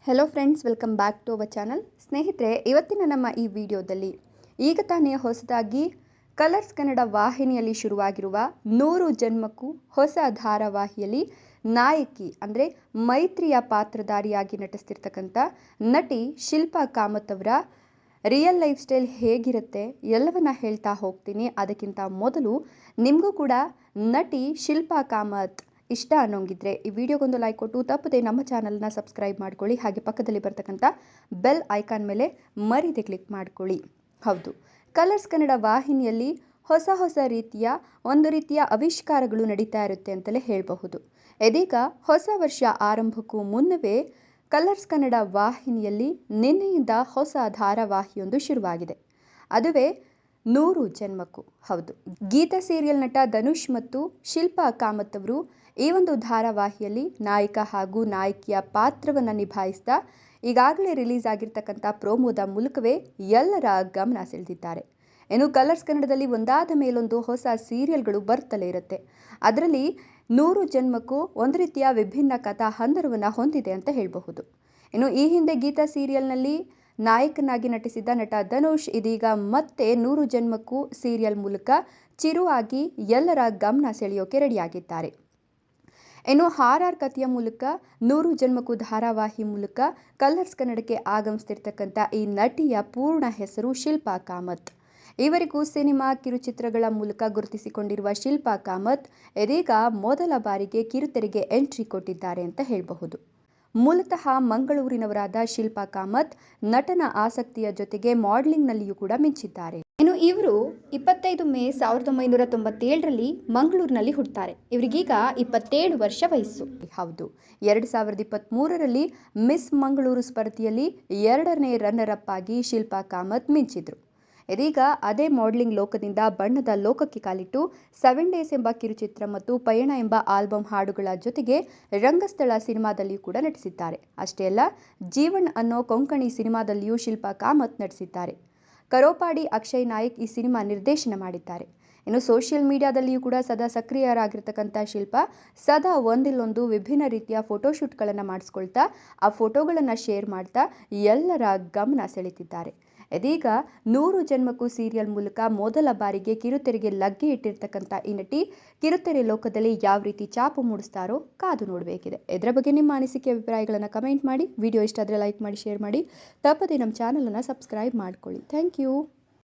Hello friends, welcome back to our channel. ಸ್ನೇಹಿತರೆ, ಇವತ್ತಿನ ನಮ್ಮ ಈ ವಿಡಿಯೋದಲ್ಲಿ ಈಗ ತಾನೇ ಹೊಸದಾಗಿ ಕಲರ್ಸ್ ಕನ್ನಡ ವಾಹಿನಿಯಲ್ಲಿ ಶುರುವಾಗಿರುವ 100 ಜನ್ಮಕ್ಕೂ ಹೊಸ ಧಾರಾವಾಹಿಯಲ್ಲಿ ನಾಯಕಿ ಅಂದರೆ ಮೈತ್ರಿಯ ಪಾತ್ರಧಾರಿಯಾಗಿ ನಟಿಸ್ತಿರ್ತಕ್ಕಂಥ ನಟಿ ಶಿಲ್ಪಾ ಕಾಮತ್ ಅವರ ರಿಯಲ್ ಲೈಫ್ ಸ್ಟೈಲ್ ಹೇಗಿರುತ್ತೆ ಎಲ್ಲವನ್ನ ಹೇಳ್ತಾ ಹೋಗ್ತೀನಿ. ಅದಕ್ಕಿಂತ ಮೊದಲು ನಿಮಗೂ ಕೂಡ ನಟಿ ಶಿಲ್ಪಾ ಕಾಮತ್ ಇಷ್ಟ ಅನ್ನೋಂಗಿದ್ರೆ ಈ ವಿಡಿಯೋಗೊಂದು ಲೈಕ್ ಕೊಟ್ಟು ತಪ್ಪದೆ ನಮ್ಮ ಚಾನಲ್ನ ಸಬ್ಸ್ಕ್ರೈಬ್ ಮಾಡ್ಕೊಳ್ಳಿ. ಹಾಗೆ ಪಕ್ಕದಲ್ಲಿ ಬರ್ತಕ್ಕಂಥ ಬೆಲ್ ಐಕಾನ್ ಮೇಲೆ ಮರೀದೆ ಕ್ಲಿಕ್ ಮಾಡ್ಕೊಳ್ಳಿ. ಹೌದು, ಕಲರ್ಸ್ ಕನ್ನಡ ವಾಹಿನಿಯಲ್ಲಿ ಹೊಸ ರೀತಿಯ ರೀತಿಯ ಆವಿಷ್ಕಾರಗಳು ನಡೀತಾ ಇರುತ್ತೆ ಅಂತಲೇ ಹೇಳಬಹುದು. ಇದೀಗ ಹೊಸ ವರ್ಷ ಆರಂಭಕ್ಕೂ ಮುನ್ನವೇ ಕಲರ್ಸ್ ಕನ್ನಡ ವಾಹಿನಿಯಲ್ಲಿ ನಿನ್ನೆಯಿಂದ ಹೊಸ ಧಾರಾವಾಹಿಯೊಂದು ಶುರುವಾಗಿದೆ. ಅದುವೇ 100 ಜನ್ಮಕ್ಕೂ. ಹೌದು, ಗೀತಾ ಸೀರಿಯಲ್ ನಟ ಧನುಷ್ ಮತ್ತು ಶಿಲ್ಪಾ ಕಾಮತ್ ಅವರು ಈ ಒಂದು ಧಾರಾವಾಹಿಯಲ್ಲಿ ನಾಯಕ ಹಾಗೂ ನಾಯಕಿಯ ಪಾತ್ರವನ್ನು ನಿಭಾಯಿಸ್ತಾ ಈಗಾಗಲೇ ರಿಲೀಸ್ ಆಗಿರ್ತಕ್ಕಂಥ ಪ್ರೋಮೋದ ಮೂಲಕವೇ ಎಲ್ಲರ ಗಮನ ಸೆಳೆದಿದ್ದಾರೆ. ಇನ್ನು ಕಲರ್ಸ್ ಕನ್ನಡದಲ್ಲಿ ಒಂದಾದ ಮೇಲೊಂದು ಹೊಸ ಸೀರಿಯಲ್ಗಳು ಬರ್ತಲೇ ಇರುತ್ತೆ. ಅದರಲ್ಲಿ 100 ಜನ್ಮಕ್ಕೂ ಒಂದು ರೀತಿಯ ವಿಭಿನ್ನ ಕಥಾ ಹಂದರವನ್ನು ಹೊಂದಿದೆ ಅಂತ ಹೇಳಬಹುದು. ಇನ್ನು ಈ ಹಿಂದೆ ಗೀತಾ ಸೀರಿಯಲ್ನಲ್ಲಿ ನಾಯಕನಾಗಿ ನಟಿಸಿದ್ದ ನಟ ಧನುಷ್ ಇದೀಗ ಮತ್ತೆ 100 ಜನ್ಮಕ್ಕೂ ಸೀರಿಯಲ್ ಮೂಲಕ ಚಿರುವಾಗಿ ಎಲ್ಲರ ಗಮನ ಸೆಳೆಯೋಕೆ ರೆಡಿಯಾಗಿದ್ದಾರೆ. ಇನ್ನು RR ಕಥೆಯ ಮೂಲಕ 100 ಜನ್ಮಕ್ಕೂ ಧಾರಾವಾಹಿ ಮೂಲಕ ಕಲರ್ಸ್ ಕನ್ನಡಕ್ಕೆ ಆಗಮಿಸ್ತಿರ್ತಕ್ಕಂಥ ಈ ನಟಿಯ ಪೂರ್ಣ ಹೆಸರು ಶಿಲ್ಪಾ ಕಾಮತ್. ಇವರಿಗೂ ಸಿನಿಮಾ ಕಿರುಚಿತ್ರಗಳ ಮೂಲಕ ಗುರುತಿಸಿಕೊಂಡಿರುವ ಶಿಲ್ಪಾ ಕಾಮತ್ ಇದೀಗ ಮೊದಲ ಬಾರಿಗೆ ಕಿರುತೆರೆಗೆ ಎಂಟ್ರಿ ಕೊಟ್ಟಿದ್ದಾರೆ ಅಂತ ಹೇಳಬಹುದು. ಮೂಲತಃ ಮಂಗಳೂರಿನವರಾದ ಶಿಲ್ಪಾ ಕಾಮತ್ ನಟನ ಆಸಕ್ತಿಯ ಜೊತೆಗೆ ಮಾಡೆಲಿಂಗ್ನಲ್ಲಿಯೂ ಕೂಡ ಮಿಂಚಿದ್ದಾರೆ. ಇನ್ನು ಇವರು 25 ಮೇ 1997ರಲ್ಲಿ ಮಂಗಳೂರಿನಲ್ಲಿ ಹುಟ್ಟುತ್ತಾರೆ. ಇವರಿಗೀಗ 27 ವರ್ಷ ವಯಸ್ಸು. ಹೌದು, 2023ರಲ್ಲಿ ಮಿಸ್ ಮಂಗಳೂರು ಸ್ಪರ್ಧೆಯಲ್ಲಿ 2ನೇ ರನ್ನರ್ ಅಪ್ ಆಗಿ ಶಿಲ್ಪಾ ಕಾಮತ್ ಮಿಂಚಿದ್ರು. ಇದೀಗ ಅದೇ ಮಾಡೆಲಿಂಗ್ ಲೋಕದಿಂದ ಬಣ್ಣದ ಲೋಕಕ್ಕೆ ಕಾಲಿಟ್ಟು 7 ಡೇಸ್ ಎಂಬ ಕಿರುಚಿತ್ರ ಮತ್ತು ಪಯಣ ಎಂಬ ಆಲ್ಬಮ್ ಹಾಡುಗಳ ಜೊತೆಗೆ ರಂಗಸ್ಥಳ ಸಿನಿಮಾದಲ್ಲಿಯೂ ಕೂಡ ನಟಿಸಿದ್ದಾರೆ. ಅಷ್ಟೇ ಅಲ್ಲ, ಜೀವನ್ ಅನ್ನೋ ಕೊಂಕಣಿ ಸಿನಿಮಾದಲ್ಲಿಯೂ ಶಿಲ್ಪಾ ಕಾಮತ್ ನಟಿಸಿದ್ದಾರೆ. ಕರೋಪಾಡಿ ಅಕ್ಷಯ್ ನಾಯಕ್ ಈ ಸಿನಿಮಾ ನಿರ್ದೇಶನ ಮಾಡಿದ್ದಾರೆ. ಇನ್ನು ಸೋಷಿಯಲ್ ಮೀಡಿಯಾದಲ್ಲಿಯೂ ಕೂಡ ಸದಾ ಸಕ್ರಿಯರಾಗಿರ್ತಕ್ಕಂಥ ಶಿಲ್ಪಾ ಸದಾ ಒಂದಿಲ್ಲೊಂದು ವಿಭಿನ್ನ ರೀತಿಯ ಫೋಟೋಶೂಟ್ಗಳನ್ನು ಮಾಡಿಸ್ಕೊಳ್ತಾ ಆ ಫೋಟೋಗಳನ್ನು ಶೇರ್ ಮಾಡ್ತಾ ಎಲ್ಲರ ಗಮನ ಸೆಳೀತಿದ್ದಾರೆ. ಇದೀಗ 100 ಜನ್ಮಕ್ಕೂ ಸೀರಿಯಲ್ ಮೂಲಕ ಮೊದಲ ಬಾರಿಗೆ ಕಿರುತೆರೆಗೆ ಲಗ್ಗೆ ಇಟ್ಟಿರ್ತಕ್ಕಂಥ ಈ ನಟಿ ಕಿರುತೆರೆ ಲೋಕದಲ್ಲಿ ಯಾವ ರೀತಿ ಛಾಪು ಮೂಡಿಸ್ತಾರೋ ಕಾದು ನೋಡಬೇಕಿದೆ. ಇದರ ಬಗ್ಗೆ ನಿಮ್ಮ ಅನಿಸಿಕೆ ಅಭಿಪ್ರಾಯಗಳನ್ನು ಕಮೆಂಟ್ ಮಾಡಿ. ವಿಡಿಯೋ ಇಷ್ಟ ಆದರೆ ಲೈಕ್ ಮಾಡಿ, ಶೇರ್ ಮಾಡಿ. ತಪ್ಪದೆ ನಮ್ಮ ಚಾನಲನ್ನು ಸಬ್ಸ್ಕ್ರೈಬ್ ಮಾಡ್ಕೊಳ್ಳಿ. Thank you.